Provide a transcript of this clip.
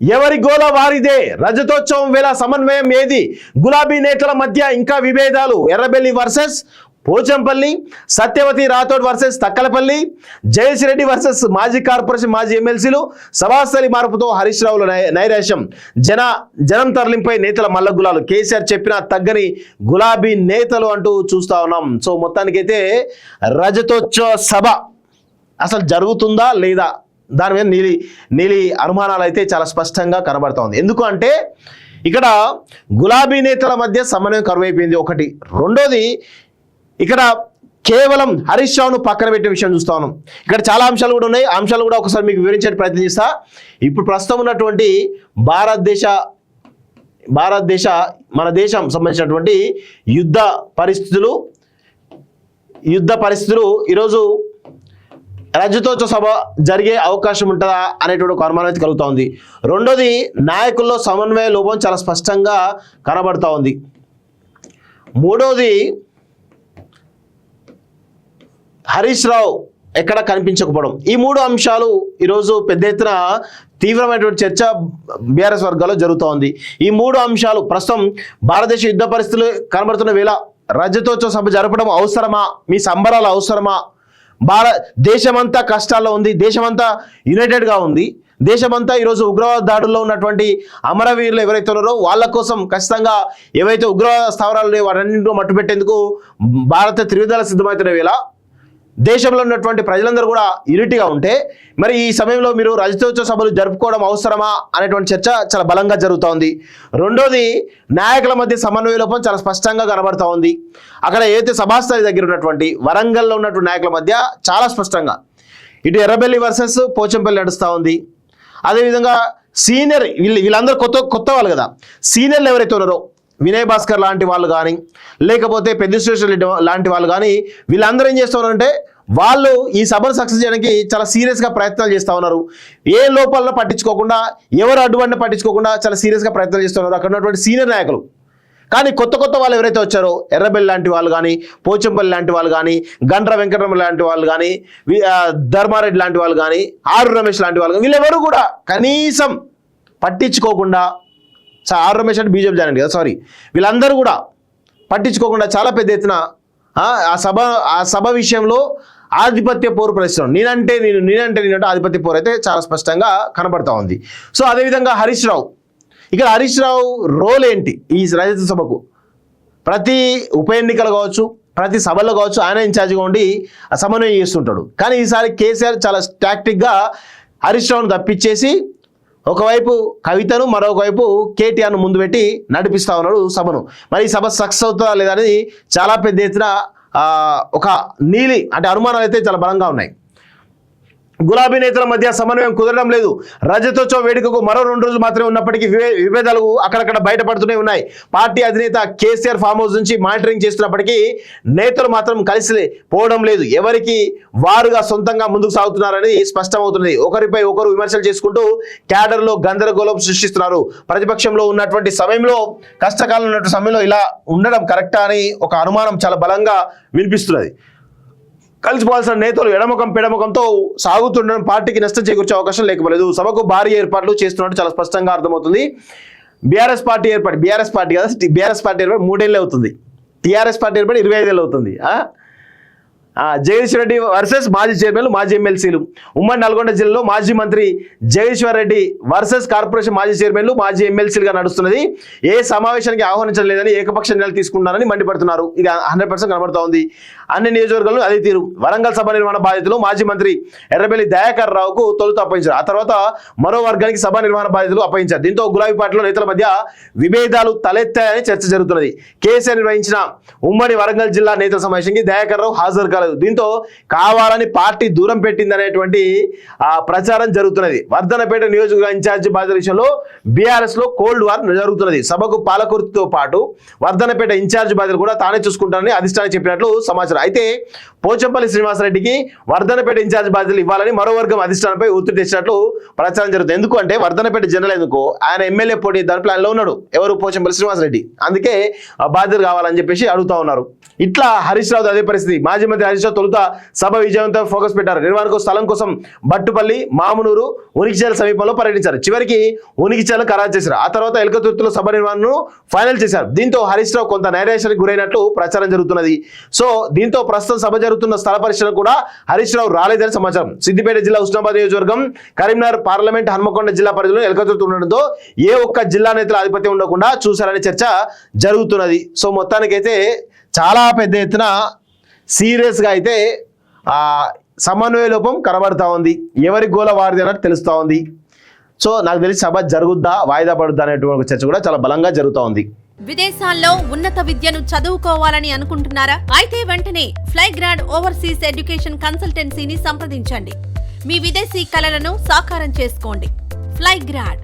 ఎవరి గోల వారిదే, రజతోత్సవం వేళ సమన్వయం ఏది, గులాబీ నేతల మధ్య ఇంకా విభేదాలు, Errabelli versus Pochampalli, Satyavathi Rathod versus Thakkalapalli, Jayesh Reddy versus మాజీ కార్పొరేషన్ మాజీ ఎమ్మెల్సీలు, సభాస్థలి మార్పుతో హరీష్ రావుల నైరాశ్యం, జనం తరలింపై నేతల మల్లగులాలు, కేసీఆర్ చెప్పినా తగ్గని గులాబీ నేతలు అంటూ చూస్తా ఉన్నాం. సో మొత్తానికైతే రజతోత్సవ సభ అసలు జరుగుతుందా లేదా దాని మీద నీలి అనుమానాలు అయితే చాలా స్పష్టంగా కనబడుతోంది. ఎందుకు అంటే ఇక్కడ గులాబీ నేతల మధ్య సమన్వయం కరువైపోయింది ఒకటి. రెండోది ఇక్కడ కేవలం హరీష్ రావును పక్కన పెట్టే విషయం చూస్తా ఉన్నాం. ఇక్కడ చాలా అంశాలు కూడా ఉన్నాయి. అంశాలు కూడా ఒకసారి మీకు వివరించే ప్రయత్నం చేస్తా. ఇప్పుడు ప్రస్తుతం ఉన్నటువంటి భారతదేశ మన దేశం సంబంధించినటువంటి యుద్ధ పరిస్థితులు ఈరోజు రజతోత్సవ సభ జరిగే అవకాశం ఉంటుందా అనేటువంటి ఒక అనుమానం అయితే కలుగుతూ ఉంది. రెండోది నాయకుల్లో సమన్వయ లోపం చాలా స్పష్టంగా కనబడుతూ ఉంది. మూడోది హరీష్ రావు ఎక్కడ కనిపించకపోవడం. ఈ మూడు అంశాలు ఈరోజు పెద్ద ఎత్తున తీవ్రమైనటువంటి చర్చ బీఆర్ఎస్ వర్గాల్లో జరుగుతూ ఉంది. ఈ మూడు అంశాలు ప్రస్తుతం భారతదేశ యుద్ధ పరిస్థితులు కనబడుతున్న వేళ రజతోత్సవ సభ జరపడం అవసరమా, మీ సంబరాలు అవసరమా, దేశమంతా కష్టాల్లో ఉంది, దేశమంతా యునైటెడ్గా ఉంది, దేశమంతా ఈరోజు ఉగ్రవాద దాడుల్లో ఉన్నటువంటి అమరవీరులు ఎవరైతే ఉన్నారో వాళ్ళ కోసం ఖచ్చితంగా ఏవైతే ఉగ్రవాద స్థావరాలు వాటన్నింటిలో మట్టుపెట్టేందుకు భారత త్రివిధాల సిద్ధమవుతున్న వేళ దేశంలో ఉన్నటువంటి ప్రజలందరూ కూడా యూనిటీగా ఉంటే మరి ఈ సమయంలో మీరు రజతోత్సవ సభలు జరుపుకోవడం అవసరమా అనేటువంటి చర్చ చాలా బలంగా జరుగుతూ ఉంది. రెండోది నాయకుల మధ్య సమన్వయ లోపం చాలా స్పష్టంగా కనబడుతూ ఉంది. అక్కడ ఏదైతే సభాస్థలి దగ్గర ఉన్నటువంటి వరంగల్లో ఉన్నటువంటి నాయకుల మధ్య చాలా స్పష్టంగా ఇటు ఎర్రబెల్లి వర్సెస్ పోచంపల్లి నడుస్తూ ఉంది. అదేవిధంగా సీనియర్ వీళ్ళందరూ కొత్త వాళ్ళు కదా, సీనియర్లు ఎవరైతే ఉన్నారో వినయ్ భాస్కర్ లాంటి వాళ్ళు కానీ లేకపోతే పెద్దిశ్వేశ్వర రెడ్డి లాంటి వాళ్ళు కానీ వీళ్ళందరూ ఏం చేస్తూ ఉన్నారంటే వాళ్ళు ఈ సభను సక్సెస్ చేయడానికి చాలా సీరియస్గా ప్రయత్నాలు చేస్తూ ఉన్నారు. ఏ లోపాలను పట్టించుకోకుండా, ఎవరు అడ్డువడిని పట్టించుకోకుండా చాలా సీరియస్గా ప్రయత్నాలు చేస్తున్నారు అక్కడ ఉన్నటువంటి సీనియర్ నాయకులు. కానీ కొత్త వాళ్ళు ఎవరైతే వచ్చారో ఎర్రబెల్లి లాంటి వాళ్ళు కానీ, పోచంపల్లి లాంటి వాళ్ళు కానీ, గండ్ర వెంకటరమణ లాంటి వాళ్ళు కానీ, ధర్మారెడ్డి లాంటి వాళ్ళు కానీ, ఆరు రమేష్ లాంటి వాళ్ళు కానీ వీళ్ళెవరూ కూడా కనీసం పట్టించుకోకుండా, ఆర్ రమేష్ అంటే బీజేపీ జాయిన్ కదా, సారీ, వీళ్ళందరూ కూడా పట్టించుకోకుండా చాలా పెద్ద ఎత్తున ఆ సభ విషయంలో ఆధిపత్య పోరు ప్రదర్శించడం, నేనంటే ఆధిపత్య పోరు అయితే చాలా స్పష్టంగా కనబడతా ఉంది. సో అదేవిధంగా హరీష్ రావు రోల్ ఏంటి ఈ రజత సభకు? ప్రతి ఉప ఎన్నికలు కావచ్చు, ప్రతి సభల్లో కావచ్చు ఆయన ఇన్ఛార్జిగా ఉండి సమన్వయం చేస్తుంటాడు. కానీ ఈసారి కేసీఆర్ చాలా టాక్టిక్గా హరీష్ రావును తప్పించేసి ఒకవైపు కవితను మరొకవైపు కేటీఆర్ను ముందు పెట్టి నడిపిస్తా ఉన్నాడు సభను. మరి ఈ సభ సక్సెస్ అవుతుందా లేదా అనేది చాలా పెద్ద ఎత్తున ఒక అనుమానాలు అయితే చాలా బలంగా ఉన్నాయి. గులాబీ నేతల మధ్య సమన్వయం కుదరడం లేదు. రజతోత్సవ వేడుకకు మరో 2 రోజులు మాత్రమే ఉన్నప్పటికీ విభేదాలు అక్కడక్కడ బయటపడుతూనే ఉన్నాయి. పార్టీ అధినేత కేసీఆర్ ఫామ్ హౌస్ నుంచి మానిటరింగ్ చేస్తున్నప్పటికీ నేతలు మాత్రం కలిసి పోవడం లేదు. ఎవరికి వారుగా సొంతంగా ముందుకు సాగుతున్నారని స్పష్టమవుతున్నది. ఒకరిపై ఒకరు విమర్శలు చేసుకుంటూ క్యాడర్లో గందరగోళం సృష్టిస్తున్నారు. ప్రతిపక్షంలో ఉన్నటువంటి సమయంలో, కష్టకాలంలో ఉన్నటువంటి సమయంలో ఇలా ఉండడం కరెక్టా అని ఒక అనుమానం చాలా బలంగా వినిపిస్తున్నది. కలిసిపోవాల్సిన నేతలు ఎడముఖం పెడముఖంతో సాగుతుండడం పార్టీకి నష్టం చేకూర్చే అవకాశం లేకపోలేదు. సభకు భారీ ఏర్పాట్లు చేస్తున్నట్టు చాలా స్పష్టంగా అర్థమవుతుంది. బీఆర్ఎస్ పార్టీ ఏర్పాటు 3 ఏళ్ళు అవుతుంది. టీఆర్ఎస్ పార్టీ ఏర్పాటు 25 ఏళ్ళు అవుతుంది. జగదీశ్వర్ రెడ్డి వర్సెస్ మాజీ చైర్మన్లు మాజీ ఎమ్మెల్సీలు. ఉమ్మడి నల్గొండ జిల్లాలో మాజీ మంత్రి జగదీశ్వర్ రెడ్డి వర్సెస్ కార్పొరేషన్ మాజీ చైర్మన్లు మాజీ ఎమ్మెల్సీలుగా నడుస్తున్నది. ఏ సమావేశానికి ఆహ్వానించడం లేదని ఏకపక్ష నిర్ణయాలు తీసుకున్నారని మండిపడుతున్నారు. ఇది 100% కనబడుతూ ఉంది. అన్ని నియోజకవర్గాల్లో అదే తీరు. వరంగల్ సభ నిర్మాణ బాధ్యతలు మాజీ మంత్రి ఎర్రబెల్లి దయాకర్ రావుకు తొలుత అప్పగించారు. ఆ తర్వాత మరో వర్గానికి సభ నిర్మాణ బాధ్యతలు అప్పగించారు. దీంతో గులాబీ పార్టీలో నేతల మధ్య విభేదాలు తలెత్తాయని చర్చ జరుగుతున్నది. కేసీఆర్ నిర్వహించిన ఉమ్మడి వరంగల్ జిల్లా నేతల సమావేశానికి దయాకర్ రావు హాజరు కాలేదు. దీంతో కావాలని పార్టీ దూరం పెట్టిందనేటువంటి ప్రచారం జరుగుతున్నది. వర్ధనపేట నియోజకవర్గ ఇన్ఛార్జి బాధ్యతల విషయంలో బీఆర్ఎస్ లో కోల్డ్ వార్ జరుగుతున్నది. సభకు పాలకుర్తితో పాటు వర్ధనపేట ఇన్ఛార్జి బాధ్యతలు కూడా తానే చూసుకుంటానని అధిష్టానం చెప్పినట్లు సమాచారం. చేశారు. అయితే పోచంపల్లి శ్రీనివాసరెడ్డికి వర్ధనపేట ఇన్ఛార్జ్ బాధ్యతలు ఇవ్వాలని మరో వర్గం అధిష్టానంపై ఒత్తిడి తెచ్చినట్లు ప్రచారం జరుగుతుంది. ఎందుకు అంటే వర్ధనపేట జనరల్ ఎందుకు ఆయన ఎమ్మెల్యే పోటీ దాని ప్లాన్లో ఉన్నాడు, ఎవరు పోచంపల్లి శ్రీనివాసరెడ్డి, అందుకే బాధ్యతలు కావాలని చెప్పేసి అడుగుతా ఉన్నారు. ఇట్లా హరీష్ రావు అదే పరిస్థితి. మాజీ మంత్రి హరీష్ రావు తొలుత సభ విజయంతో ఫోకస్ పెట్టారు. నిర్వహణకు స్థలం కోసం బట్టుపల్లి, మామునూరు, ఉనికిచేల సమీపంలో పర్యటించారు. చివరికి ఉనికిచేల ఖరారు చేశారు. ఆ తర్వాత ఎలకతుర్తిలో సభ నిర్వహణను ఫైనల్ చేశారు. దీంతో హరీష్ రావు కొంత నైరాశ్యానికి గురైనట్లు ప్రచారం జరుగుతున్నది. సో దీంతో ప్రస్తుతం సభ జరుగుతున్న స్థల పరిశీలన కూడా హరీష్ రావు రాలేదని సమాచారం. సిద్దిపేట జిల్లా ఉస్నాబాద్ నియోజకవర్గం, కరీంనగర్ పార్లమెంట్, హన్మకొండ జిల్లా పరిధిలో ఎలకతుర్తి ఉండడంతో ఏ ఒక్క జిల్లా నేతల ఆధిపత్యం ఉండకుండా చూశారనే చర్చ జరుగుతున్నది. సో మొత్తానికైతే చాలా పెద్ద ఎత్తున సీరియస్గా అయితే సమన్వయ లోపం కనబడతా ఉంది. ఎవరి గోల వారిది అన్నట్టు తెలుస్తూ ఉంది. సో నాకు తెలిసి సభ జరుగుద్దా వాయిదా పడుద్దా అనేటువంటి చర్చ కూడా చాలా బలంగా జరుగుతూ ఉంది. విదేశాల్లో ఉన్నత విద్యను చదువుకోవాలని అనుకుంటున్నారా? అయితే వెంటనే ఫ్లైగ్రాడ్ ఓవర్సీస్ ఎడ్యుకేషన్ కన్సల్టెన్సీని సంప్రదించండి. మీ విదేశీ కలలను సాకారం చేసుకోండి. ఫ్లైగ్రాడ్